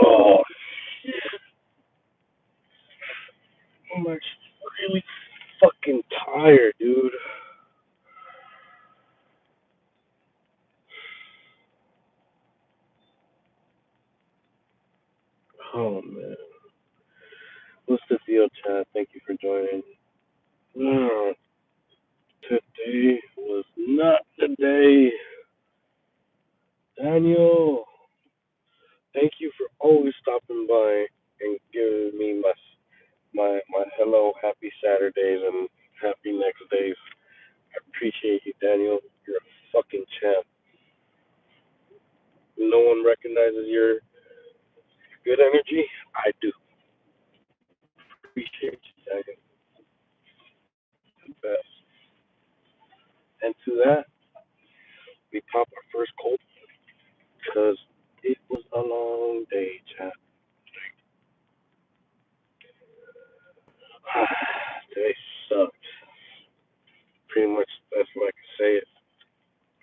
Oh, I'm actually really fucking tired, dude. Oh man, what's the deal, Chad? Thank you for joining. Oh, today was not the day. Daniel, thank you for always stopping by and giving me my hello, happy Saturdays and happy next days. I appreciate you, Daniel. You're a fucking champ. No one recognizes your good energy. I do appreciate you, Daniel. The best. And to that, we pop our first cold because it was a long day, chat. Today sucked. Pretty much that's what I can say.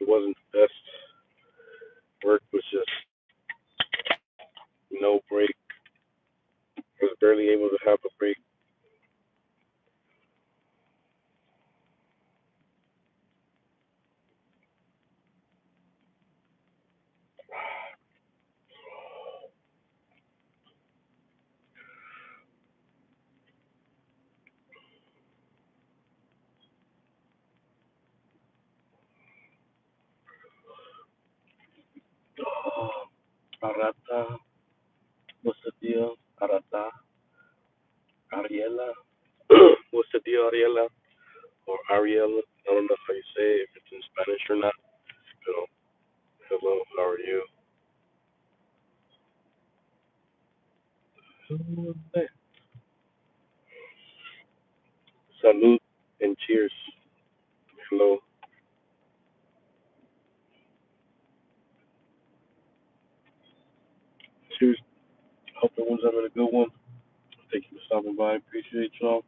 It wasn't the best. Work was just no break. I was barely able to have a break. Oh, Arata, what's the deal? Arata, Ariela, what's the deal, Ariela? Or Ariel? I don't know how you say it, if it's in Spanish or not. So, hello, how are you? Salute and cheers. Hello. Cheers. Hope everyone's having a good one. Thank you for stopping by. Appreciate y'all.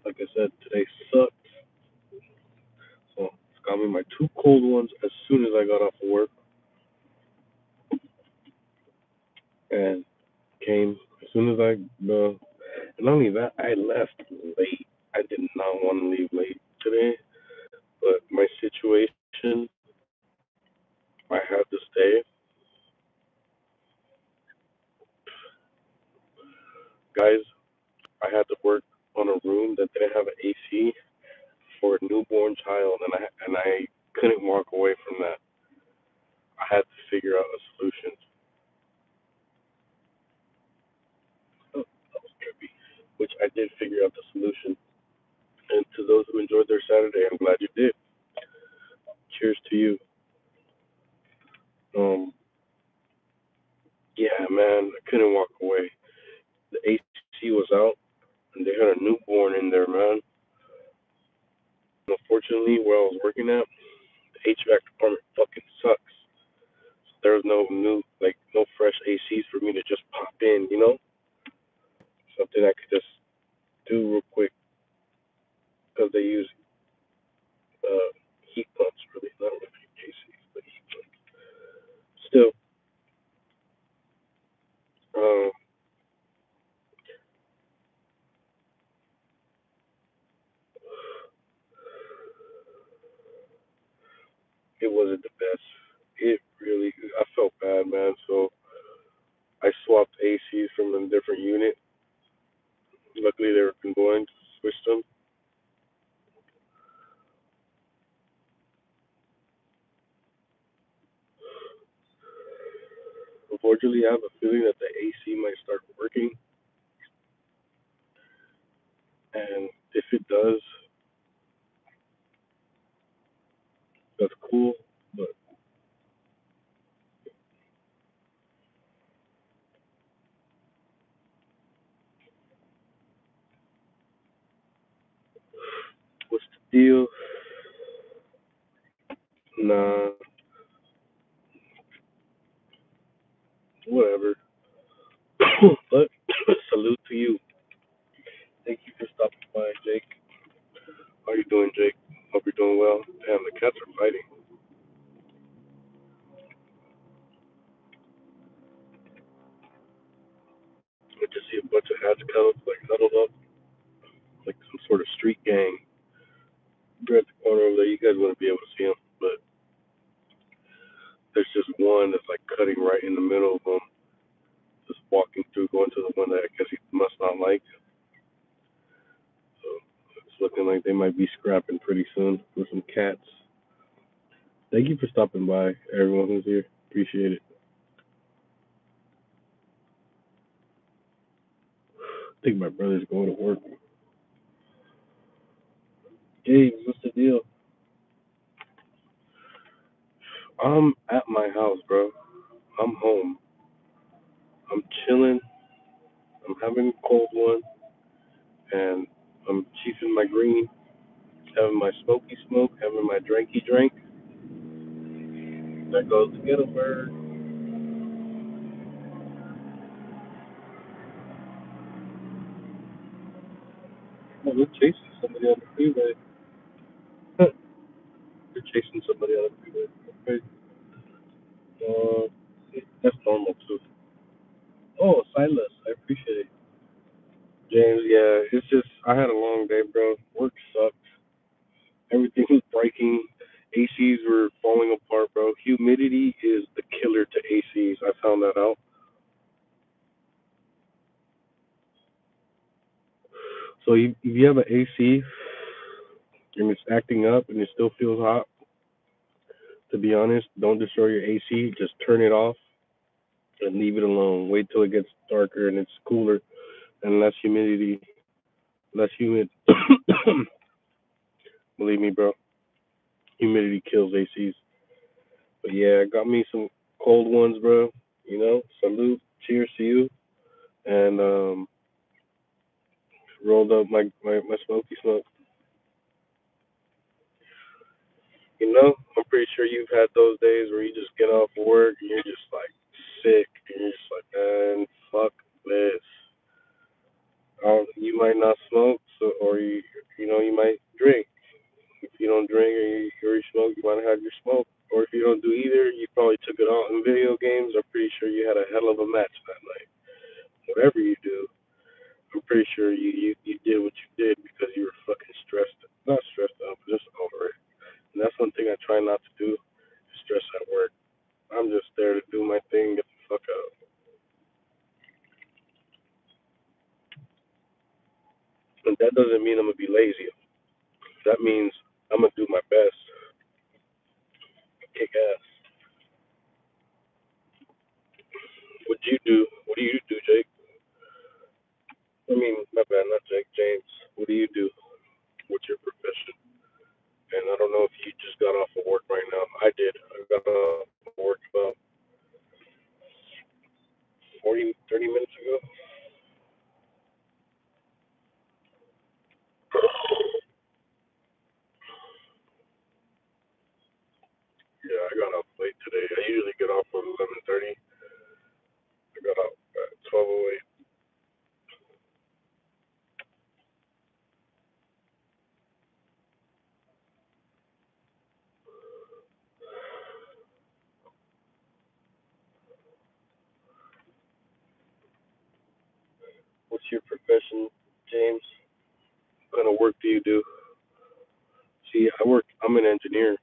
Like I said, today sucked. So it's got me my two cold ones as soon as I got off of work and came as soon as and not only that, I left late. I did not want to leave late today, but my situation, I had to stay. Guys, I had to work on a room that didn't have an AC for a newborn child, and I couldn't walk away from that. I had to figure out a solution. Oh, that was trippy. Which I did figure out the solution. And to those who enjoyed their Saturday, I'm glad you did. Cheers to you. Um, yeah, man, I couldn't walk away. The AC was out, and they had a newborn in there, man. Unfortunately, where I was working at, the HVAC department fucking sucks. There was no new, like, no fresh ACs for me to just pop in, something I could just do real quick because they use uh, heat pumps, really, not really ACs, but heat pumps. Still, um, it wasn't the best. It really, I felt bad, man. So I swapped ACs from a different unit. Luckily, they were combined, switched them. Unfortunately, I have a feeling that the AC might start working, and if it does, that's cool. But what's the deal? Nah, whatever. But salute to you. Thank you for stopping by, Jake. How you doing, Jake? Hope you're doing well. Damn, the cats are fighting. to see a bunch of hatch coats like huddled up, like some sort of street gang. They're at the corner over there. You guys wouldn't be able to see them, but there's just one that's like cutting right in the middle of them, just walking through, going to the one that I guess he must not like. So it's looking like they might be scrapping pretty soon with some cats. Thank you for stopping by, everyone who's here. Appreciate it. I think my brother's going to work. James, what's the deal? I'm at my house, bro. I'm home. I'm chilling. I'm having a cold one, and I'm chiefing my green, having my smoky smoke, having my drinky drink. That goes together, bird. Oh, they're chasing somebody on the freeway. They're chasing somebody on the freeway. Okay. Uh, that's normal too. Oh, Silas, I appreciate it. James, yeah, it's just I had a long day, bro. Work sucked. Everything was breaking. ACs were falling apart, bro. Humidity is the killer to ACs. I found that out. So if you have an AC and it's acting up and it still feels hot, to be honest, don't destroy your AC. Just turn it off and leave it alone. Wait till it gets darker and it's cooler and less humidity, less humid. Believe me, bro. Humidity kills ACs. But yeah, got me some cold ones, bro. You know, salute. Cheers to you. And rolled up my smoky smoke. You know, I'm pretty sure you've had those days where you just get off work and you're just like sick and you're just like, man, fuck this. You might not smoke, so or you might drink. If you don't drink or you smoke, you might have your smoke. Or if you don't do either, you probably took it out in video games. I'm pretty sure you had a hell of a match that night. Whatever you do, I'm pretty sure you did what you did because you were fucking stressed. Not stressed out, but just over it. And that's one thing I try not to do, stress at work. I'm just there to do my thing, get the fuck out. And that doesn't mean I'm gonna be lazy. That means I'm gonna do my best, kick ass. What do you do? What do you do, Jake? I mean, my bad, not Jake, James. What do you do? What's your profession? And I don't know if you just got off of work right now. I did. I got off of work about 40, 30 minutes ago. Yeah, I got off late today. I usually get off at 11:30. I got off at 12:08. What's your profession, James? What kind of work do you do? See, I'm an engineer,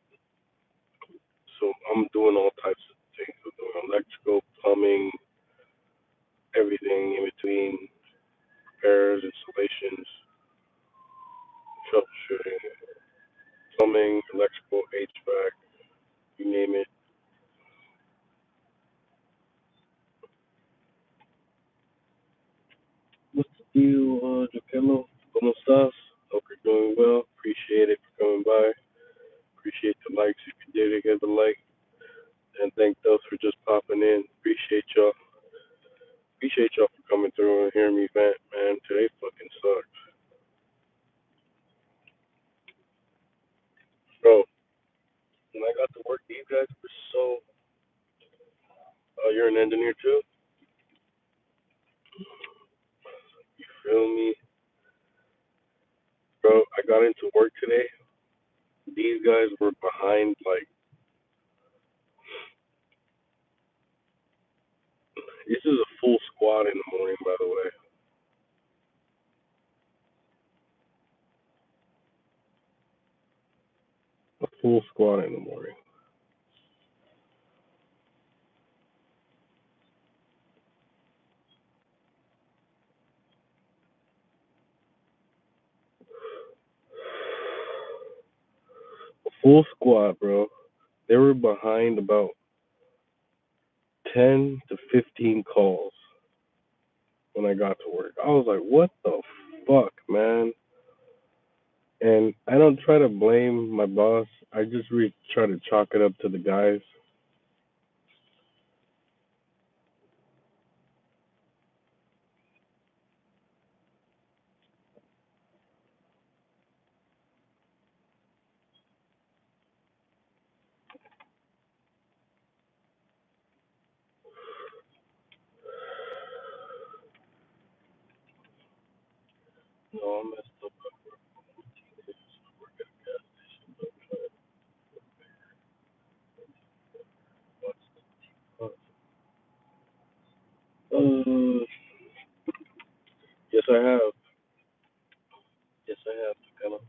so I'm doing all types of things. I'm doing electrical, plumbing, everything in between, repairs, installations, troubleshooting, plumbing, electrical, HVAC, you name it. What's the deal, Jaquelo? ¿Cómo estás? Hope you're doing well. Appreciate it for coming by. Appreciate the likes if you did get the like. And thank those for just popping in. Appreciate y'all. Appreciate y'all for coming through and hearing me vent, man. Today fucking sucks. Bro, when I got to work, you guys were so. Oh, you're an engineer too? You feel me? Bro, I got into work today. These guys were behind, like, this is a full squad in the morning, by the way. full squat in the morning. A full squat, bro. They were behind about 10 to 15 calls when I got to work. I was like, what the fuck, man? And I don't try to blame my boss. I just really try to chalk it up to the guys. No, I messed up. Yes, I have. Yes, I have. Kind of.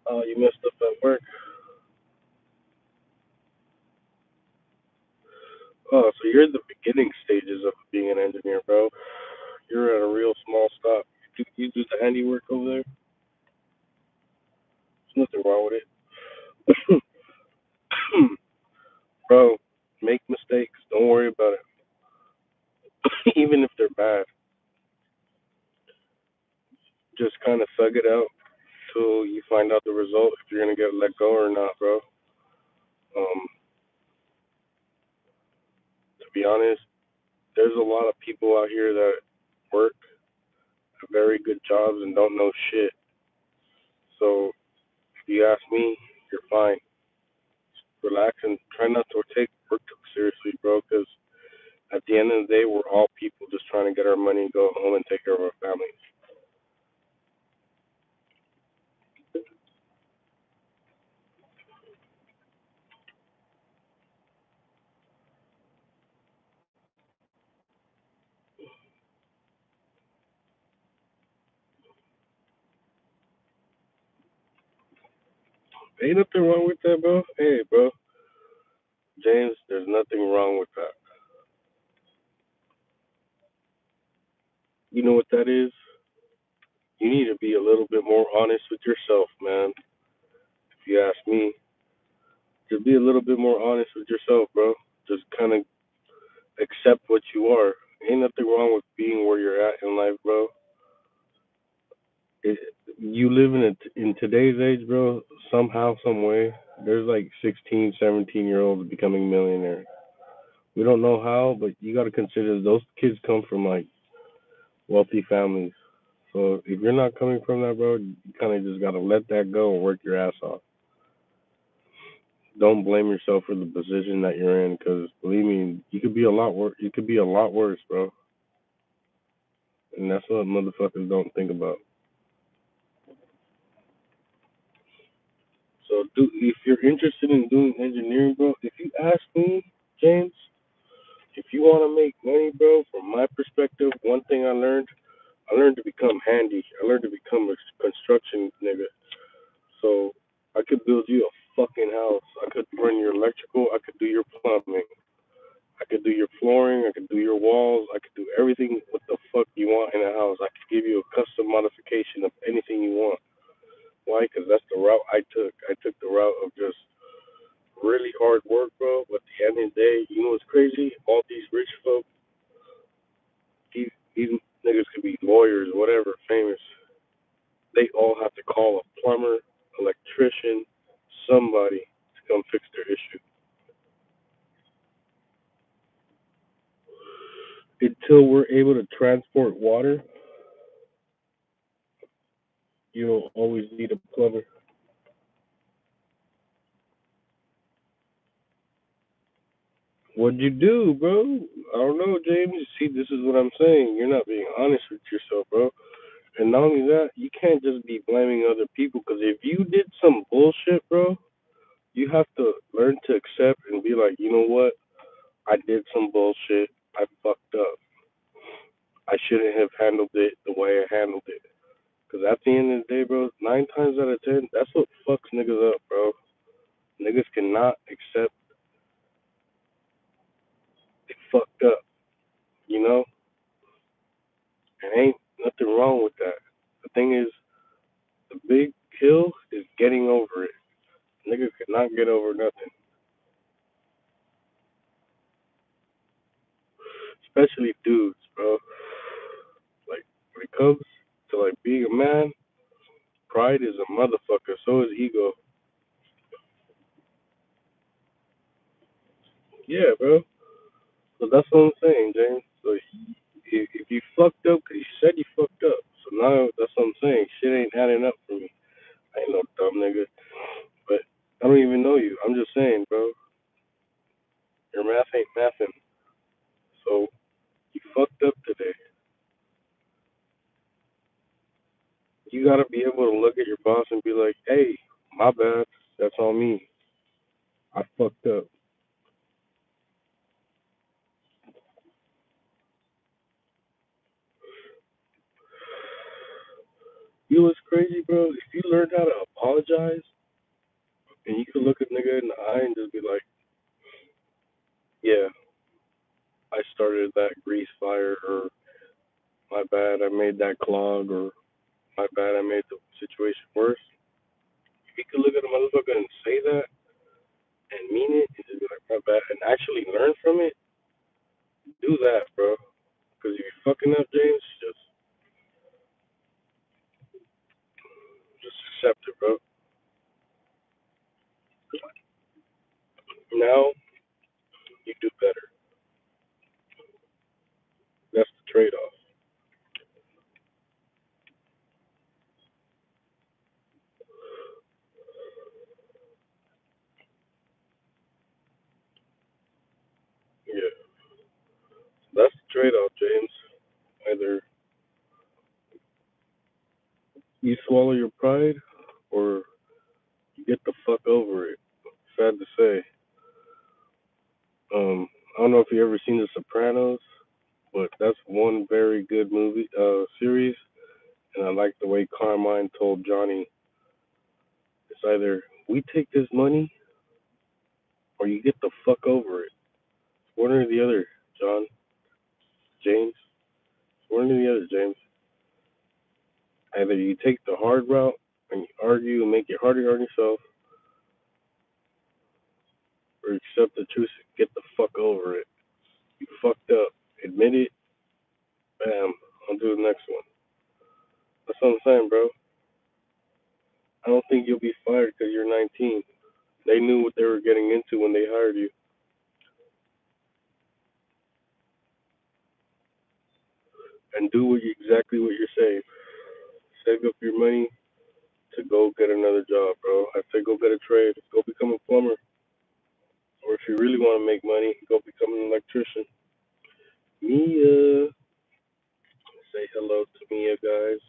Oh, you messed up at work. Oh, so you're in the beginning stages of being an engineer, bro. You're at a real small stop. You do the handiwork over there. There's nothing wrong with it. Bro, make mistakes. Don't worry about it. Even if they're bad, just kind of thug it out till you find out the result if you're gonna get let go or not, bro. To be honest, there's a lot of people out here that work very good jobs and don't know shit. So if you ask me, you're fine. Relax and try not to take work too seriously, bro. Because at the end of the day, we're all people just trying to get our money, go home, and take care of our families. Ain't nothing wrong with that, bro. Hey, bro, James, there's nothing wrong with that. You know what that is? You need to be a little bit more honest with yourself, man. If you ask me, just be a little bit more honest with yourself, bro. Just kind of accept what you are. Ain't nothing wrong with being where you're at in life, bro. It, you live in today's age, bro. Somehow, some way, there's like 16, 17-year olds becoming millionaires. We don't know how, but you got to consider those kids come from like wealthy families. So if you're not coming from that, bro, you kind of just got to let that go and work your ass off. Don't blame yourself for the position that you're in, because believe me, you could be a lot worse. You could be a lot worse, bro. And that's what motherfuckers don't think about. So, if you're interested in doing engineering, bro, if you ask me, James, if you want to make money, bro, from my perspective, one thing I learned to become handy. I learned to become a construction nigga. So I could build you a fucking house. I could run your electrical. I could do your plumbing. I could do your flooring. I could do your walls. I could do everything what the fuck you want in a house. I could give you a custom modification of anything you want. Why? Because that's the route I took. I took the route of just really hard work, bro. But at the end of the day, you know what's crazy? All these rich folk, these niggas could be lawyers, whatever, famous. They all have to call a plumber, electrician, somebody to come fix their issue. Until we're able to transport water, you don't always need a plumber. What'd you do, bro? I don't know, James. See, this is what I'm saying. You're not being honest with yourself, bro. And not only that, you can't just be blaming other people, because if you did some bullshit, bro, you have to learn to accept and be like, you know what? I did some bullshit. I fucked up. I shouldn't have handled it the way I handled it. Because at the end of the day, bro, 9 times out of 10, that's what fucks niggas up, bro. Niggas cannot accept they fucked up, you know? And ain't nothing wrong with that. The thing is, the big kill is getting over it. Niggas cannot get over nothing. Especially dudes, bro. Like, when it comes to, like, being a man, pride is a motherfucker. So is ego. Yeah, bro. So that's what I'm saying, James. So if you fucked up, cause you said you fucked up. So now that's what I'm saying. Shit ain't adding up for me. I ain't no dumb nigga. But I don't even know you. I'm just saying, bro. Your math ain't mathing. So you fucked up today. You gotta be able to look at your boss and be like, hey, my bad. That's on me. I fucked up. You know what's crazy, bro? If you learned how to apologize and you could look a nigga in the eye and just be like, yeah, I started that grease fire, or my bad, I made that clog, or my bad, I made the situation worse. If you could look at a motherfucker and say that and mean it and just be like, my bad, and actually learn from it, do that, bro. Because if you're fucking up, James, just accept it, bro. Now you do better. That's the trade off. Yeah, that's the trade off, James. Either you swallow your pride or you get the fuck over it. Sad to say. I don't know if you ever seen The Sopranos, but that's one very good series. And I like the way Carmine told Johnny, it's either we take this money or you get the fuck over it. One or the other, John, James. One or the other, James. Either you take the hard route and you argue and make it harder on yourself, or accept the truth and get the fuck over it. You fucked up. Admit it. Bam. I'll do the next one. That's what I'm saying, bro. I don't think you'll be fired because you're 19. They knew what they were getting into when they hired you. And do exactly what you're saying. Save up your money to go get another job, bro. I say go get a trade. Go become a plumber. Or if you really want to make money, go become an electrician. Mia. Say hello to Mia, guys.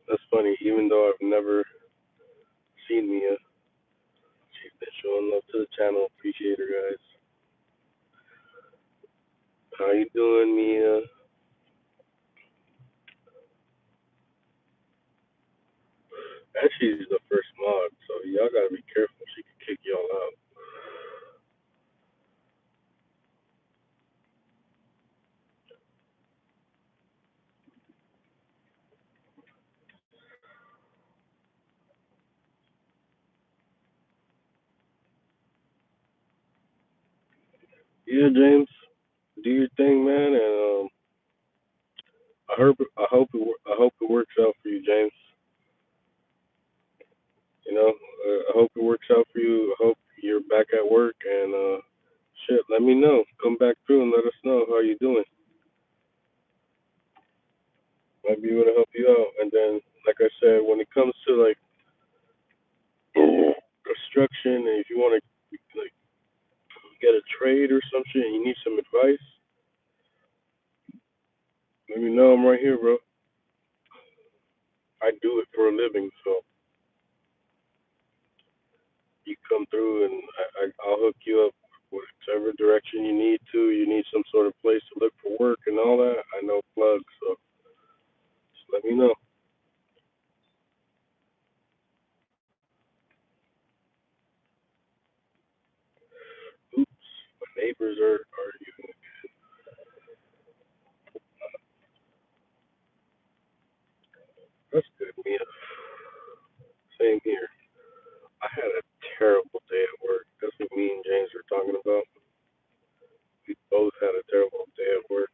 That's funny. Even though I've never seen Mia, she's been showing love to the channel. Appreciate her, guys. How you doing, Mia? And she's the first mod, so y'all gotta be careful. She could kick y'all out. Yeah, James, do your thing, man, and I hope it works out for you, James. You know, I hope it works out for you. I hope you're back at work, and shit, let me know. Come back through and let us know how you doing. Might be able to help you out. And then, like I said, when it comes to like construction, and if you want to like get a trade or some shit, and you need some advice, let me know. I'm right here, bro. I do it for a living, so you come through and I'll hook you up Whichever direction you need some sort of place to look for work and all that. I know plugs, so just let me know. Oops, my neighbors are you. That's good, Mia. Same here. I had a terrible day at work. That's what me and James were talking about. We both had a terrible day at work.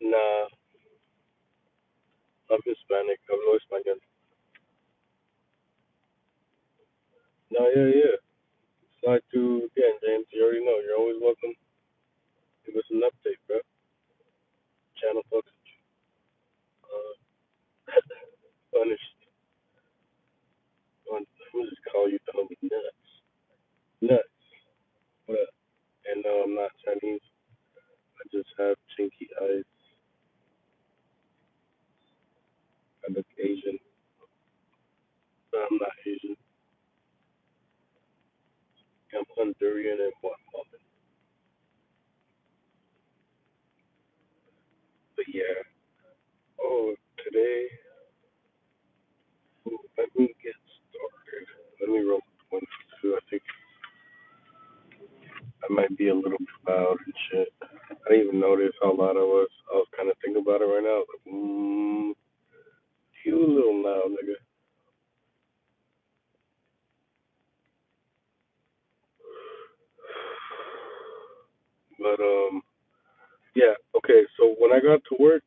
Nah, I'm Hispanic. Hablo español. No, yeah, yeah. Slide through again, James. You already know. You're always welcome. Give us an update, bro. Channel books. Punished. I'm gonna just call you dumb nuts. Nuts. What up? And no, I'm not Chinese. I just have chinky eyes. I look Asian. But I'm not Asian. I'm Honduran and Guatemalan. But yeah. Oh, today, let me get started. Let me roll one, two. I think I might be a little loud and shit. I didn't even notice how loud I was. I was kind of thinking about it right now. Like, you a little loud, nigga. But yeah. Okay. So when I got to work,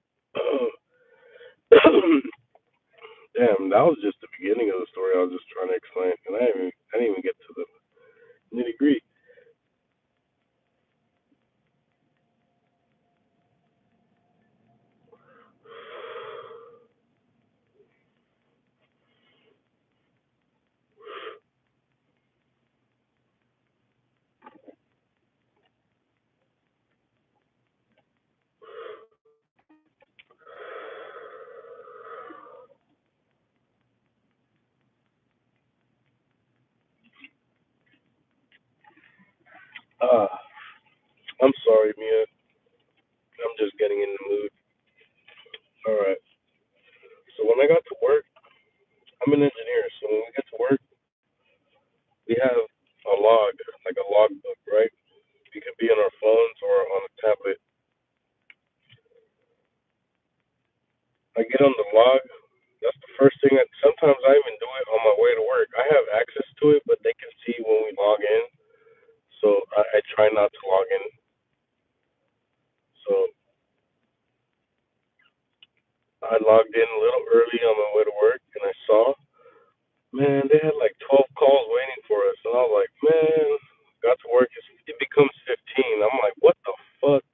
damn, that was just the beginning of the story. I was just trying to explain, and I didn't even get to the nitty gritty. Uh, I'm sorry, Mia. I'm just getting in the mood. All right. So when I got to work, I'm an engineer. So when we get to work, we have a log, like a log book, right? It could be on our phones or on a tablet. I get on the log. That's the first thing. Sometimes I even do it on my way to work. I have access to it, but they can see when we log in. So I try not to log in. So I logged in a little early on my way to work, and I saw, man, they had like 12 calls waiting for us, and I was like, man, got to work. It becomes 15. I'm like, what the fuck?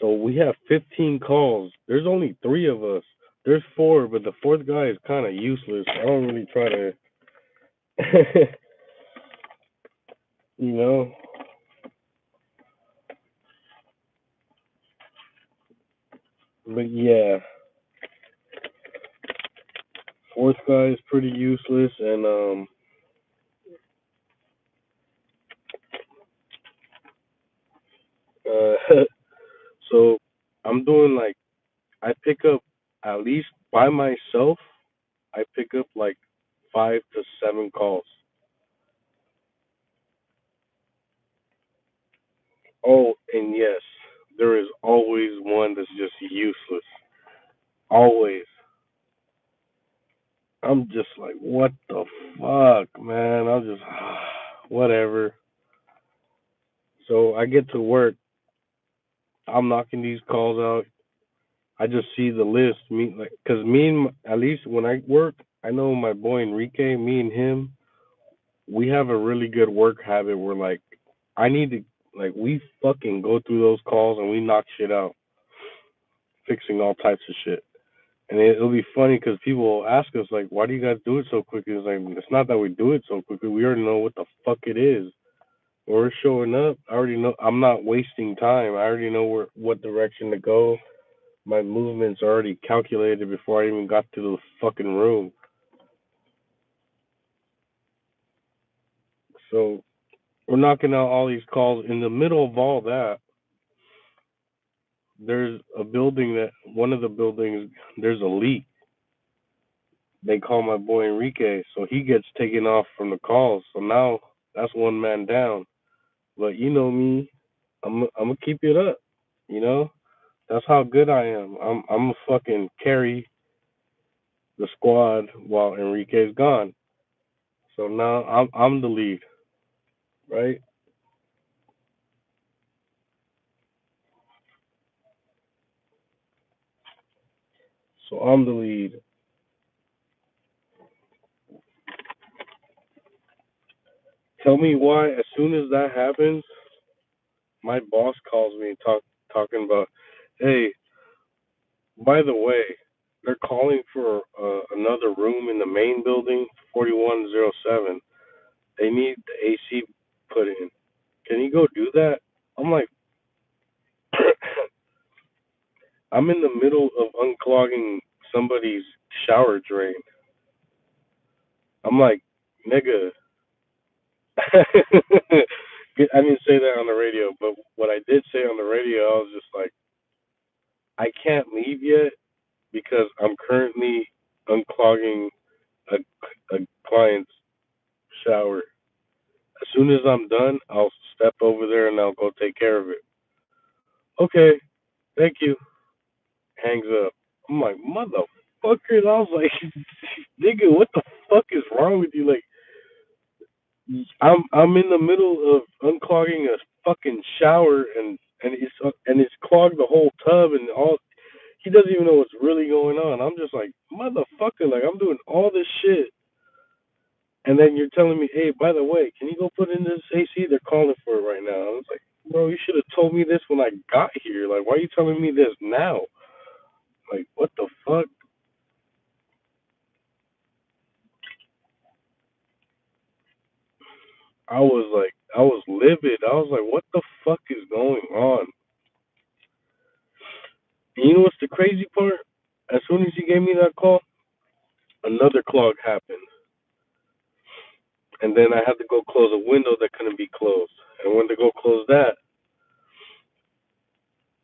So we have 15 calls. There's only three of us. There's four, but the fourth guy is kind of useless. I don't really try to, you know. But yeah, fourth guy is pretty useless, and so I'm doing like I pick up at least by myself. I pick up like 5 to 7 calls. Oh, and yes, there is always one that's just useless. Always. I'm just like, what the fuck, man? I'll just, whatever. So I get to work. I'm knocking these calls out. I just see the list. Me, like, cause me and at least when I work, I know my boy Enrique. Me and him, we have a really good work habit. Where like, I need to, like, we fucking go through those calls and we knock shit out, fixing all types of shit. And it'll be funny because people will ask us like, "Why do you guys do it so quickly?" It's like it's not that we do it so quickly. We already know what the fuck it is. When we're showing up, I already know. I'm not wasting time. I already know what direction to go. My movements are already calculated before I even got to the fucking room. So we're knocking out all these calls. In the middle of all that, there's a building that one of the buildings there's a leak. They call my boy Enrique, so he gets taken off from the calls. So now that's one man down. But you know me, I'm gonna keep it up. You know, that's how good I am. I'm a fucking carry the squad while Enrique's gone. So now I'm the lead, right? So I'm the lead. Tell me why. As soon as that happens, my boss calls me talking about, hey, by the way, they're calling for another room in the main building, 4107. They need the AC put in. Can you go do that? I'm like, I'm in the middle of unclogging somebody's shower drain. I'm like, nigga. I didn't say that on the radio, but what I did say on the radio, I was just like, I can't leave yet because I'm currently unclogging a, a client's shower. As soon as I'm done, I'll step over there and I'll go take care of it. Okay, thank you. Hangs up. I'm like, motherfuckers. I was like, nigga, what the fuck is wrong with you? Like, I'm in the middle of unclogging a fucking shower and it's clogged the whole tub and all. He doesn't even know what's really going on. I'm just like, motherfucker, like I'm doing all this shit, and then you're telling me, hey, by the way, can you go put in this AC? They're calling for it right now. I was like, bro, you should have told me this when I got here. Like, why are you telling me this now? Like, what the fuck? I was livid. I was like, what the fuck is going on? And you know what's the crazy part? As soon as he gave me that call, another clog happened. And then I had to go close a window that couldn't be closed. And I went to go close that.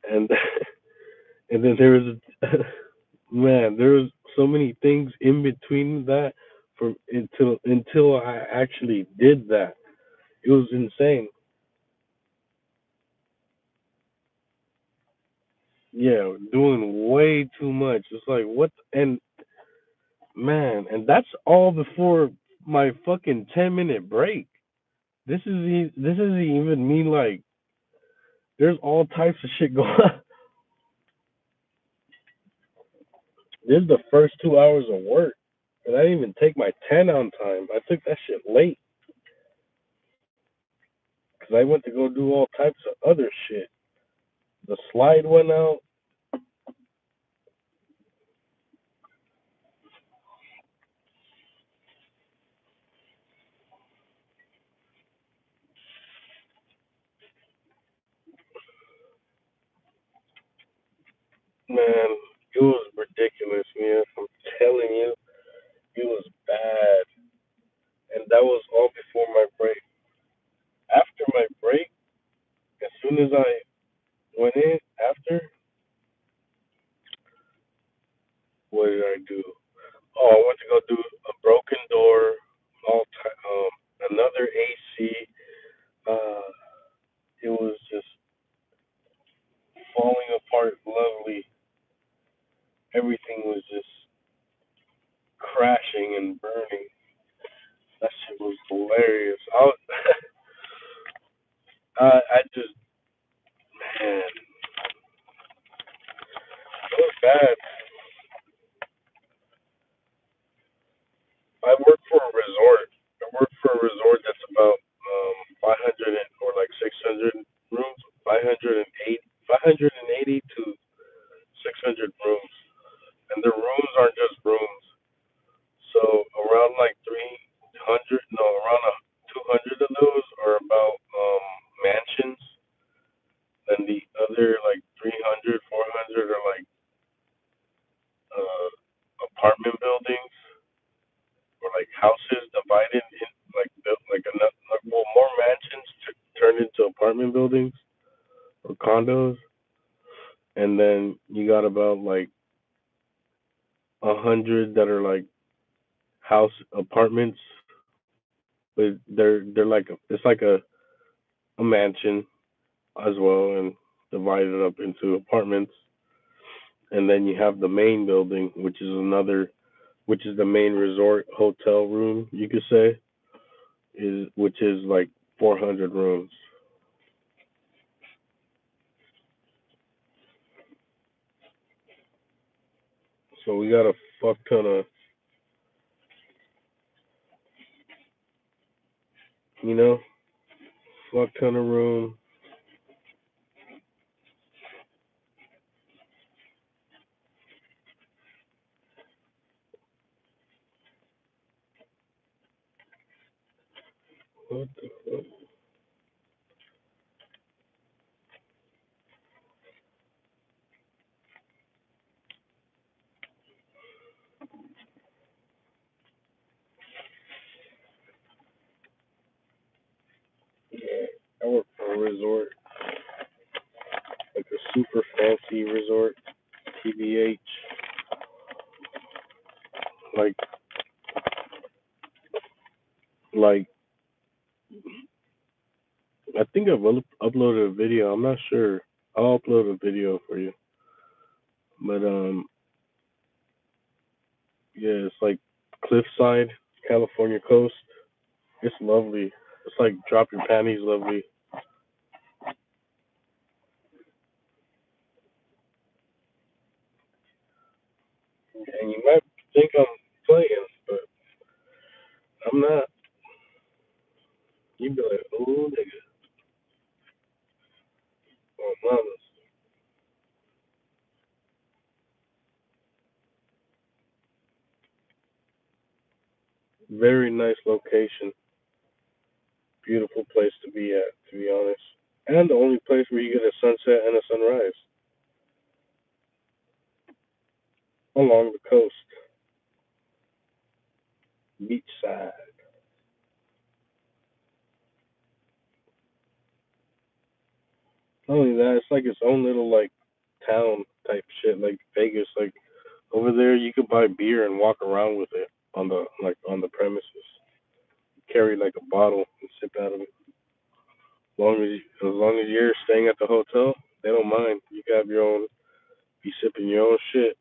And and then there was man, there was so many things in between that from until I actually did that. It was insane. Yeah, doing way too much. It's like what and man, and that's all before my fucking 10-minute break. This isn't even me like there's all types of shit going on. This is the first 2 hours of work. And I didn't even take my 10 on time. I took that shit late because I went to go do all types of other shit. The slide went out. Man, it was ridiculous, man. I'm telling you, it was bad. And that was all before my break. After my break, as soon as I went in, after, what did I do? Oh, I went to go do a broken door, another AC. Uh, it was just falling apart lovely. Everything was just crashing and burning. That shit was hilarious. I just, man, it was bad. I work for a resort. I work for a resort that's about 500 or like 600 rooms, 580 to 600 rooms, and the rooms aren't just rooms. So around like 300, no, around 200 of those are about mansions, and the other like 300, 400 are like buildings or condos, and then you got about like 100 that are like house apartments, but they're like it's like a mansion as well, and divided up into apartments. And then you have the main building, which is the main resort hotel room, you could say, is which is like 400 rooms. So we got a fuck ton of, you know, fuck ton of room. What the fuck? Yeah, I work for a resort, like a super fancy resort, TBH. Like, like I think I've uploaded a video. I'm not sure. I'll upload a video for you. But yeah, it's like cliffside, California coast. It's lovely. It's like drop your panties lovely. And you might think I'm playing, but I'm not. You'd be like, oh nigga, oh mamas. Very nice location. Beautiful place to be at, to be honest. And the only place where you get a sunset and a sunrise along the coast, beachside. Not only that, it's like its own little like town type shit, like Vegas. Like over there, you could buy beer and walk around with it on the on the premises. Carry like a bottle and sip out of it. As long as you're staying at the hotel, they don't mind. You can have your own. Be sipping your own shit.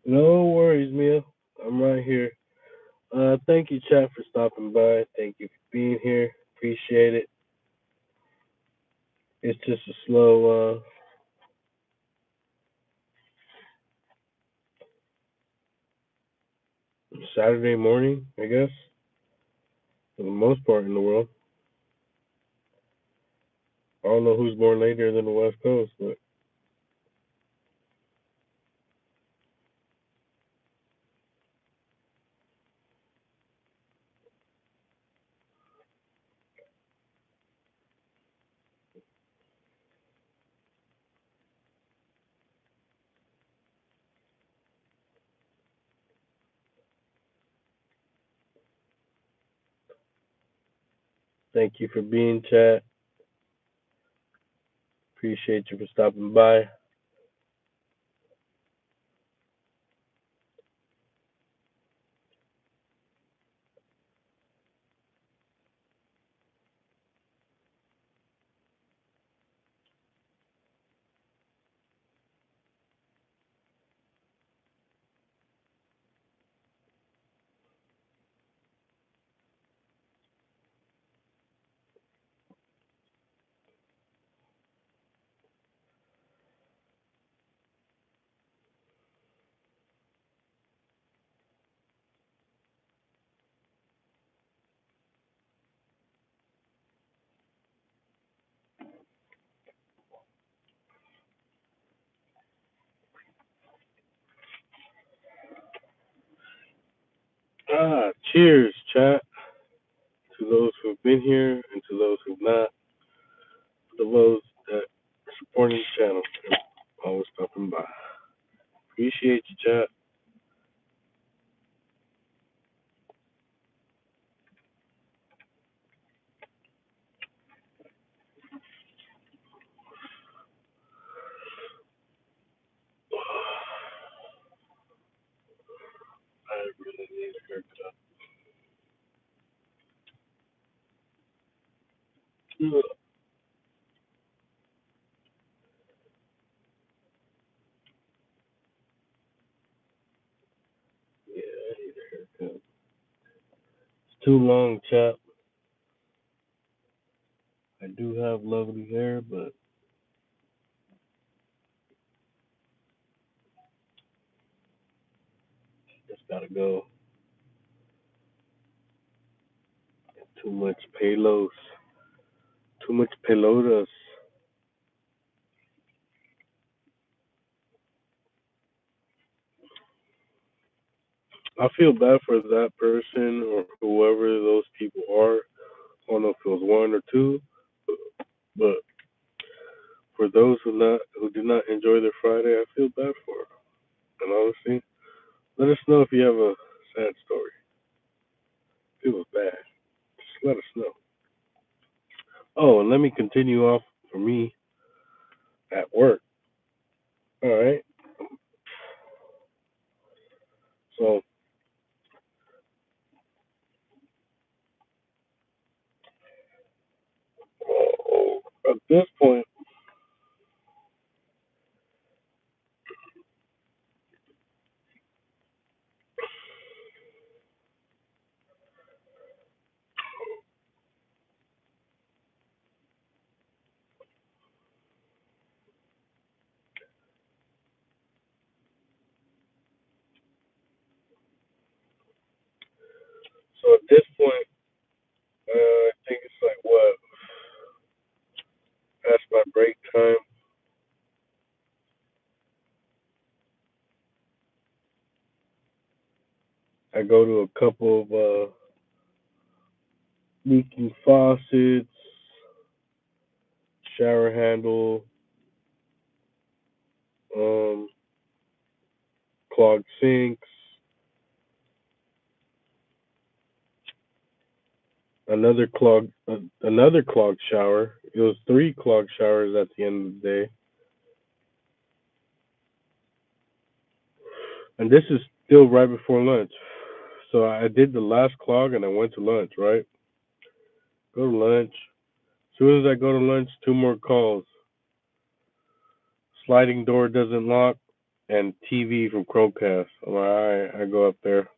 No worries, Mia. I'm right here. Thank you, chat, for stopping by. Thank you for being here. Appreciate it. It's just a slow Saturday morning, I guess, for the most part in the world. I don't know who's born later than the West Coast, but thank you for being chat. Appreciate you for stopping by. Cheers, chat, to those who've been here and to those who've not, to those that are supporting the channel and always stopping by. Appreciate you, chat. I really need a haircut. Ugh. Yeah, I need a haircut. It's too long, chat. I do have lovely hair, but it's gotta go. Too much pelos. Too much pelotas. I feel bad for that person or whoever those people are. I don't know if it was one or two, but for those who do not enjoy their Friday, I feel bad for them. And honestly, let us know if you have a sad story. If it was bad. Just let us know. Oh, and let me continue off for me at work. All right. So at this point, so at this point, I think it's like what past my break time. I go to a couple of leaking faucets, shower handle, um, clogged sinks, another clogged shower. It was three clogged showers at the end of the day, and this is still right before lunch. So I did the last clog and I went to lunch. Right, go to lunch. As soon as I go to lunch, two more calls. Sliding door doesn't lock, and TV from Chromecast. I'm like, all right, I go up there.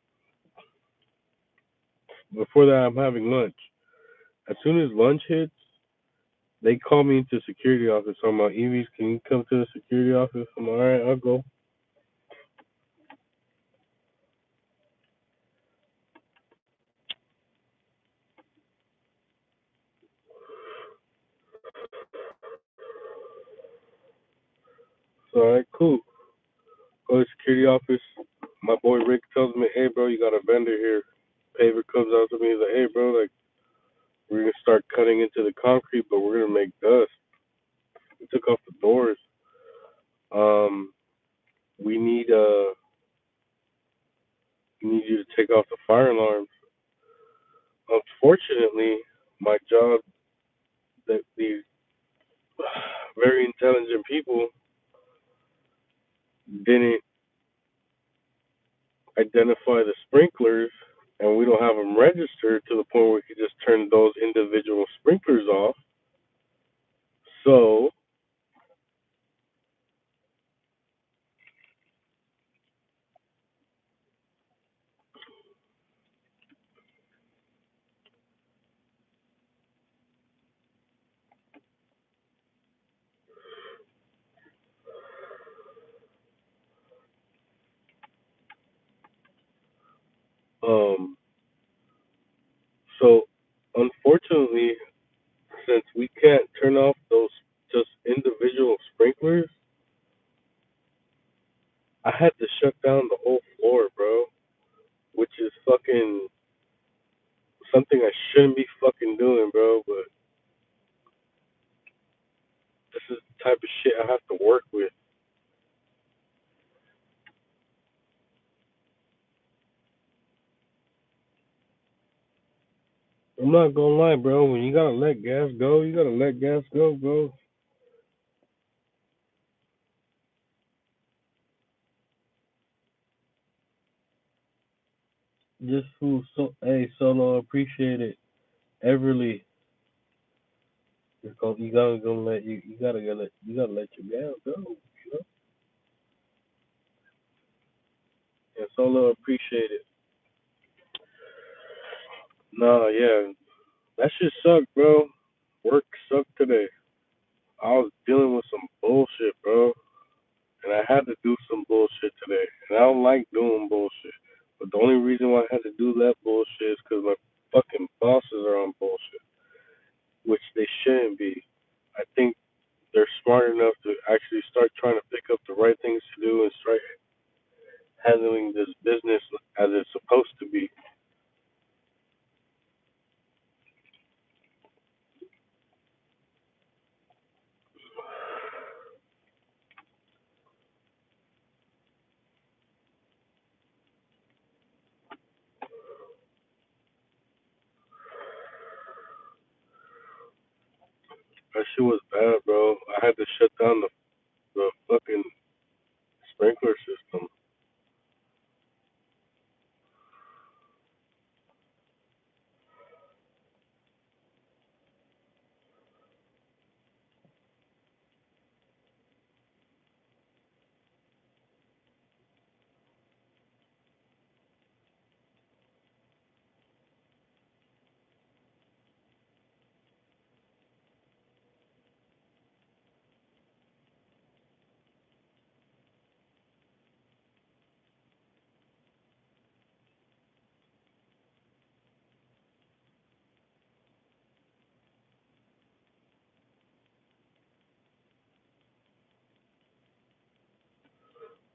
Before that, I'm having lunch. As soon as lunch hits, they call me into security office. I'm like, Evie's, can you come to the security office? I'm like, all right, I'll go. So, all right, cool. Go to the security office. My boy Rick tells me, hey, bro, you got a vendor here. Paver comes out to me. He's like, hey, bro, like, we're going to start cutting into the concrete, but we're going to make dust. We took off the doors. Um, we need, uh, we need you to take off the fire alarms. Unfortunately, my job, that these very intelligent people didn't identify the sprinklers, and we don't have them registered to the point where we could just turn those individual sprinklers off. So, um, so unfortunately, since we can't turn off those just type of shit I have to work with. I'm not gonna lie, bro. When you gotta let gas go, you gotta let gas go, bro. Just fool. So, hey, Solo, appreciate it. Everly, you gotta go let you gotta let your gas go. You know. And Solo, appreciate it. Nah, yeah, that shit sucked, bro. Work sucked today. I was dealing with some bullshit, bro. And I had to do some bullshit today. And I don't like doing bullshit. But the only reason why I had to do that bullshit is because my fucking bosses are on bullshit, which they shouldn't be. I think they're smart enough to actually start trying to pick up the right things to do and start handling this business as it's supposed to be. That shit was bad, bro. I had to shut down the fucking sprinkler system.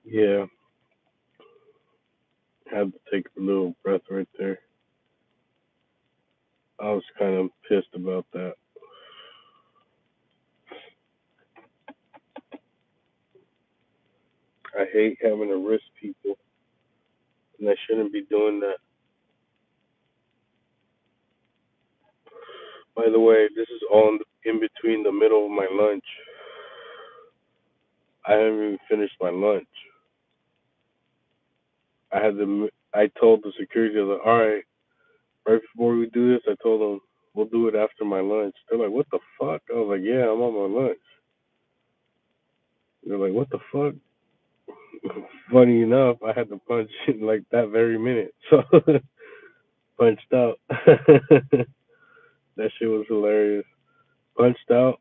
Yeah, had to take a little breath right there. I was kind of pissed about that. I hate having to risk people, and I shouldn't be doing that. By the way, this is all in between the middle of my lunch. I haven't even finished my lunch. I told the security, I was like, all right before we do this, I told them we'll do it after my lunch. They're like, what the fuck? I was like, yeah, I'm on my lunch. They're like, what the fuck? Funny enough, I had to punch in like that very minute, so punched out. That shit was hilarious. Punched out,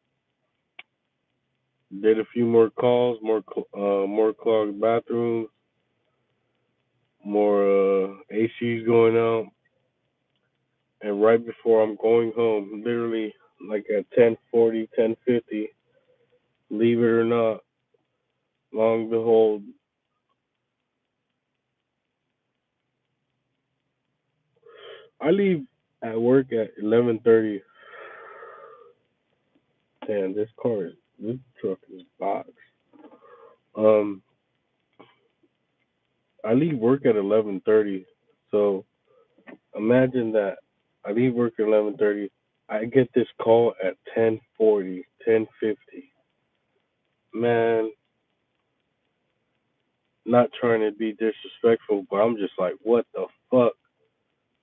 did a few more calls, more clogged bathrooms, more ACs going out, and right before I'm going home, literally like at 10:40, 10:50, leave it or not, long and behold, I leave at work at 11:30. Damn, this truck is boxed. Um, I leave work at 11:30, so imagine that. I leave work at 11:30. I get this call at 10:40, 10:50. Man, not trying to be disrespectful, but I'm just like, what the fuck?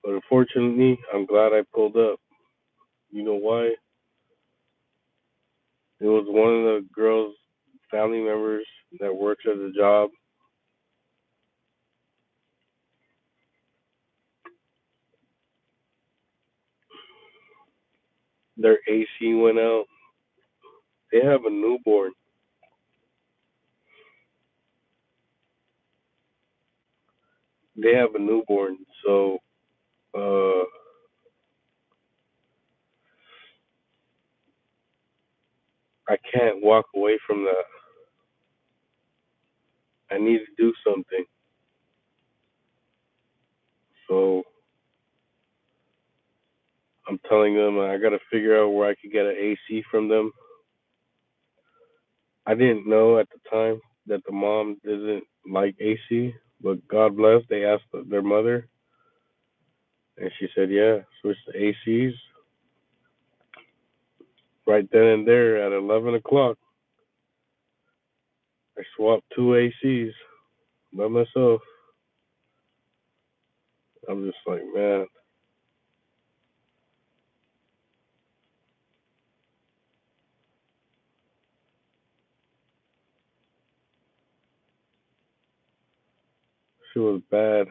But unfortunately, I'm glad I pulled up. You know why? It was one of the girls' family members that works at the job. Their AC went out. They have a newborn. They have a newborn, so uh, I can't walk away from that. I need to do something. So I'm telling them I got to figure out where I could get an AC from them. I didn't know at the time that the mom doesn't like AC, but God bless, they asked their mother, and she said, "Yeah, switch to ACs." Right then and there at 11 o'clock, I swapped two ACs by myself. I'm just like, man, she was bad.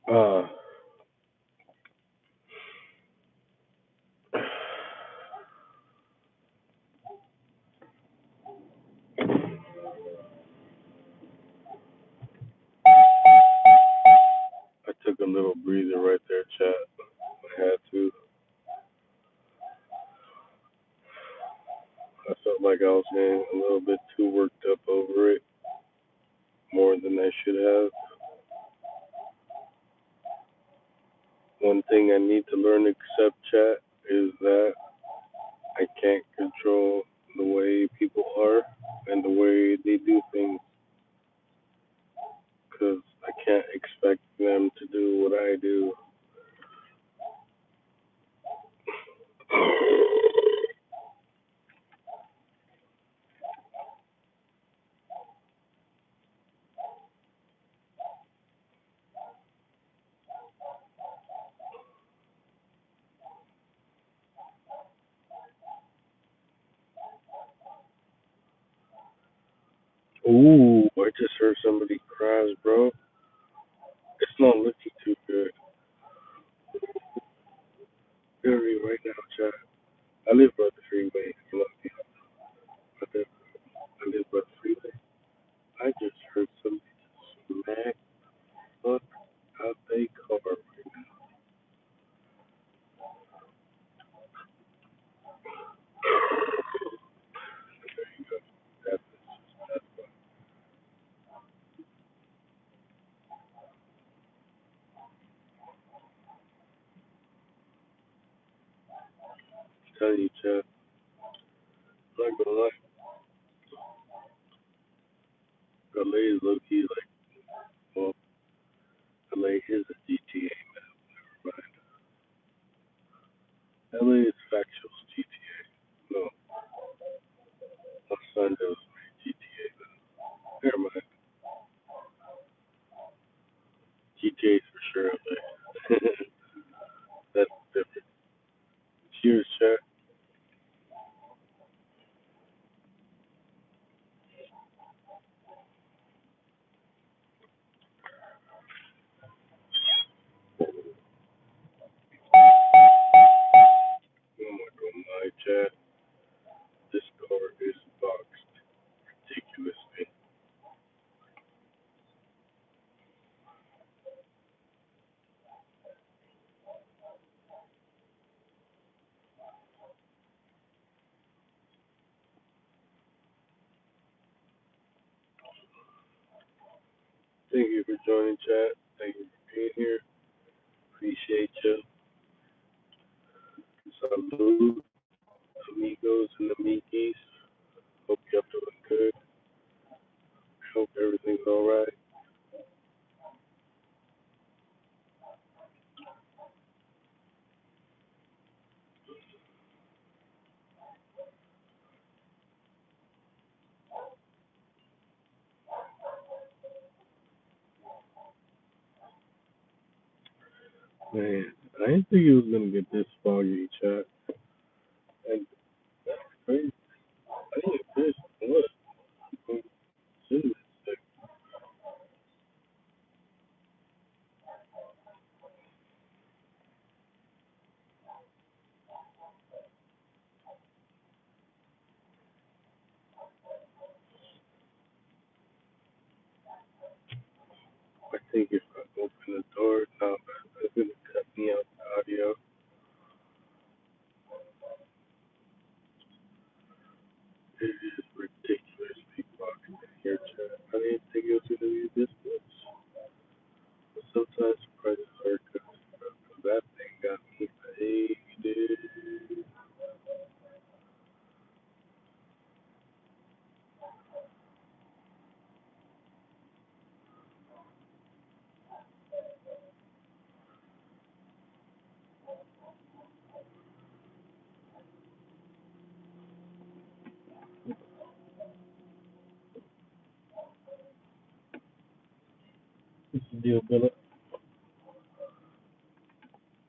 Uh, I took a little breather right there, chat. I had to. I felt like I was getting a little bit too worked up over it, more than I should have. One thing I need to learn to accept, chat, is that I can't control the way people are and the way they do things, because I can't expect them to do what I do. Ooh, I just heard somebody cries, bro. It's not looking too good. Literally right now, chat. I live by the freeway. You know, I live by the freeway. I just heard somebody smack fuck out they car. That's, that's what I'm telling you, chat. I'm not gonna lie. LA is low key like, well, LA is a GTA, man. LA is factual GTA. No, my son does GTA. Never mind. GTA is for sure LA. That's different. Cheers, chat. I'm not gonna lie, chat. This car is boxed ridiculously. Thank you for joining, chat. Thank you for being here. Appreciate you. Salud, amigos and amiguis. Hope you're doing good. Hope everything's all right. Man, I didn't think it was gonna get this foggy, chat. And that's crazy. I didn't this what? Goodness. I think if I open the door now, it's gonna cut me out the audio. It is ridiculous. People walking in here, chat. I didn't think it was gonna be this much. But sometimes surprises are good. That thing got me faded. What's the deal, Bella?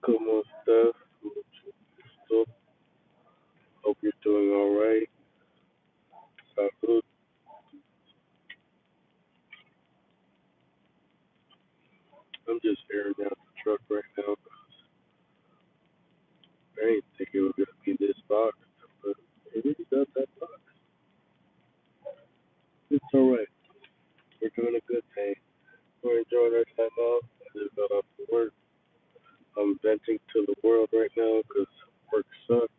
¿Cómo estás? Mucho. Hope you're doing all right. Salud. I'm just airing out the truck right now. I didn't think it was gonna be this box, but it really got that box. It's all right. We're doing a good thing. We're enjoying our time off. I just got off from work. I'm venting to the world right now because work sucked.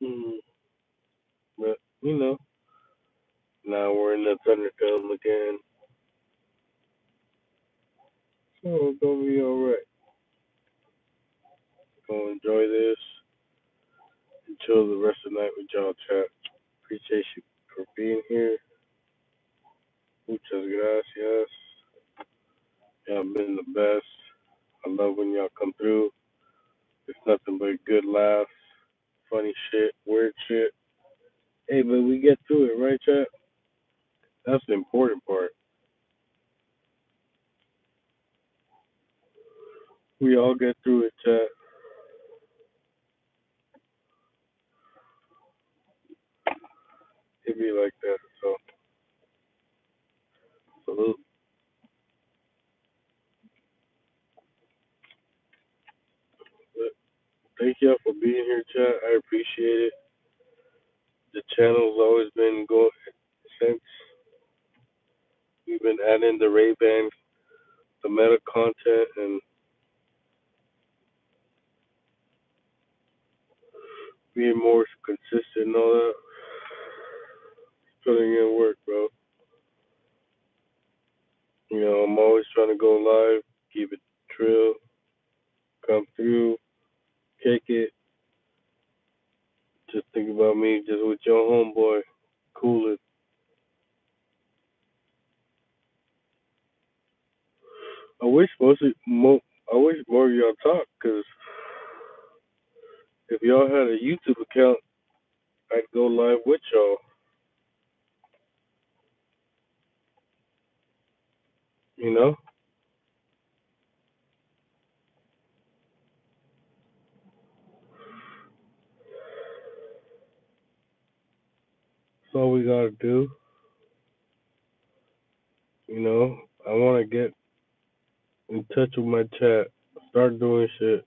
Mm, but now we're in the thunderdome again. So it's gonna be all right. Gonna enjoy this. Enjoy the rest of the night with y'all, chat. Appreciate you for being here. Muchas gracias. Y'all been the best. I love when y'all come through. It's nothing but good laughs, funny shit, weird shit. Hey, but we get through it, right, chat? That's the important part. We all get through it, chat. It be like that. So, salute. But thank y'all for being here, chat. I appreciate it. The channel's always been going since we've been adding the Ray Ban, the meta content, and being more consistent and all that. Putting in work, bro. I'm always trying to go live, keep it trill, come through, kick it. Just think about me, just with your homeboy, coolin'. I wish I wish more of y'all talk, cause if y'all had a YouTube account, I'd go live with y'all. You know, that's all we gotta do. I wanna get in touch with my chat, start doing shit.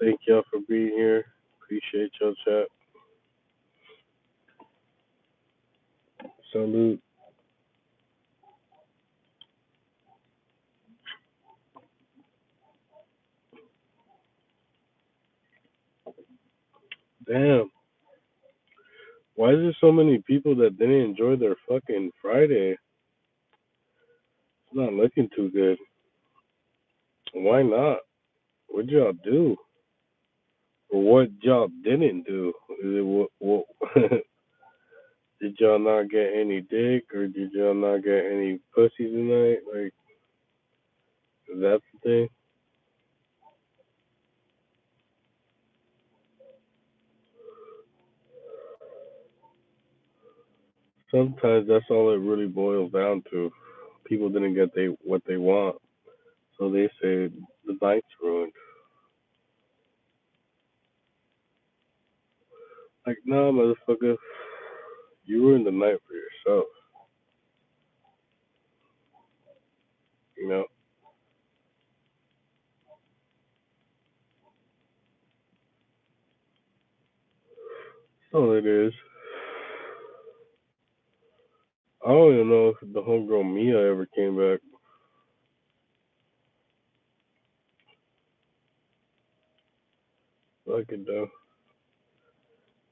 Thank y'all for being here. Appreciate y'all chat. Salute. Damn. Why is there so many people that didn't enjoy their fucking Friday? It's not looking too good. Why not? What'd y'all do? Or what y'all didn't do? Is it what did y'all not get any dick or did y'all not get any pussy tonight? Like, that's the thing. Sometimes that's all it really boils down to. People didn't get what they want, so they say the night's ruined. Like, nah, motherfucker, you ruined the night for yourself. You know, that's all it is. I don't even know if the homegirl Mia ever came back. Fuck it though.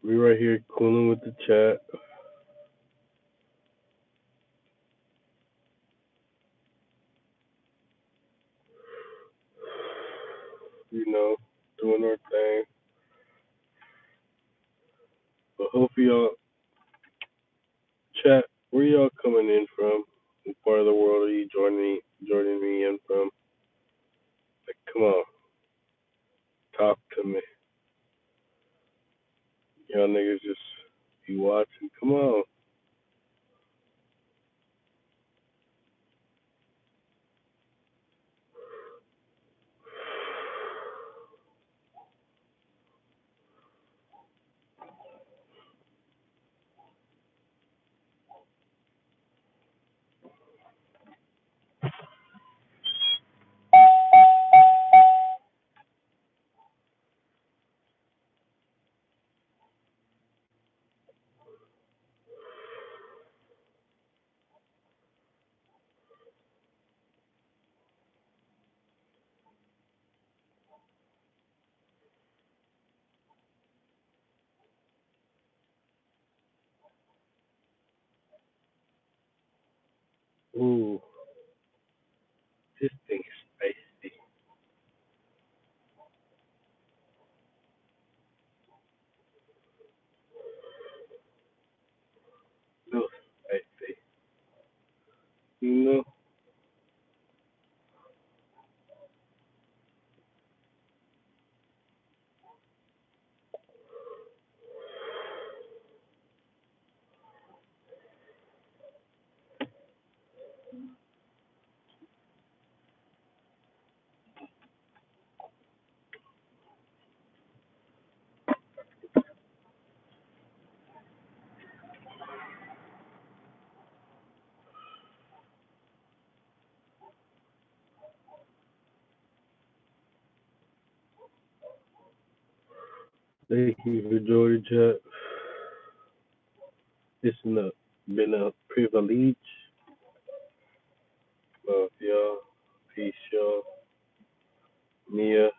We right here cooling with the chat. You know, doing our thing. But hopefully y'all chat. Where y'all coming in from? What part of the world are you joining me in from? Like, come on, talk to me. Y'all niggas just be watching. Come on. Ooh, this thing is spicy. No spicy. You know? Thank you for joining chat. It's been a privilege. Love y'all. Peace, y'all. Mia,